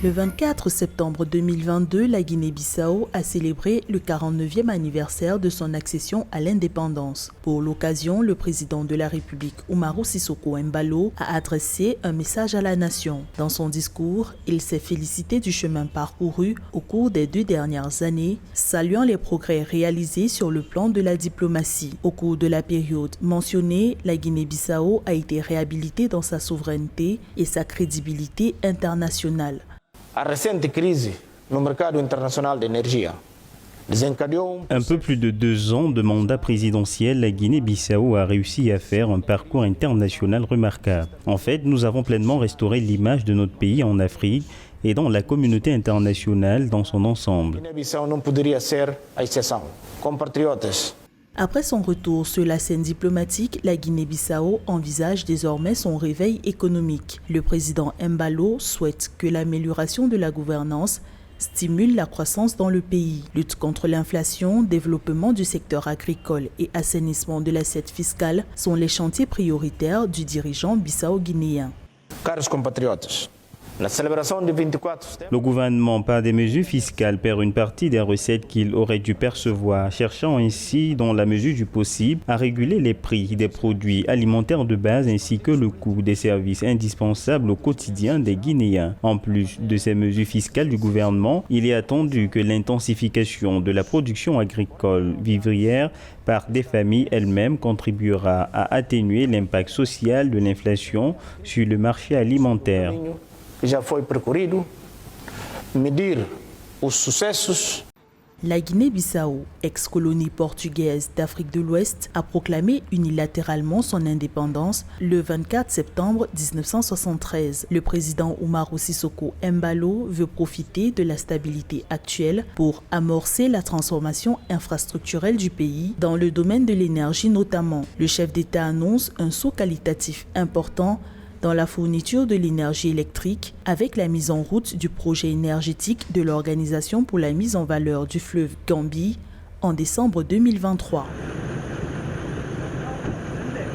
Le 24 septembre 2022, la Guinée-Bissau a célébré le 49e anniversaire de son accession à l'indépendance. Pour l'occasion, le président de la République, Umaru Sissoco Embalo, a adressé un message à la nation. Dans son discours, il s'est félicité du chemin parcouru au cours des 2 dernières années, saluant les progrès réalisés sur le plan de la diplomatie. Au cours de la période mentionnée, la Guinée-Bissau a été réhabilitée dans sa souveraineté et sa crédibilité internationale. Un peu plus de 2 ans de mandat présidentiel, la Guinée-Bissau a réussi à faire un parcours international remarquable. En fait, nous avons pleinement restauré l'image de notre pays en Afrique et dans la communauté internationale dans son ensemble. Après son retour sur la scène diplomatique, la Guinée-Bissau envisage désormais son réveil économique. Le président Embalo souhaite que l'amélioration de la gouvernance stimule la croissance dans le pays. Lutte contre l'inflation, développement du secteur agricole et assainissement de l'assiette fiscale sont les chantiers prioritaires du dirigeant bissau-guinéen. Caros compatriotes, la célébration du 24 Le gouvernement, par des mesures fiscales, perd une partie des recettes qu'il aurait dû percevoir, cherchant ainsi, dans la mesure du possible, à réguler les prix des produits alimentaires de base ainsi que le coût des services indispensables au quotidien des Guinéens. En plus de ces mesures fiscales du gouvernement, il est attendu que l'intensification de la production agricole vivrière par des familles elles-mêmes contribuera à atténuer l'impact social de l'inflation sur le marché alimentaire. Já foi percorrido, medir os sucessos. La Guinée-Bissau, ex-colonie portugaise d'Afrique de l'Ouest, a proclamé unilatéralement son indépendance le 24 septembre 1973. Le président Umaru Sissoco Embalo veut profiter de la stabilité actuelle pour amorcer la transformation infrastructurelle du pays dans le domaine de l'énergie notamment. Le chef d'État annonce un saut qualitatif important dans la fourniture de l'énergie électrique avec la mise en route du projet énergétique de l'Organisation pour la mise en valeur du fleuve Gambie en décembre 2023.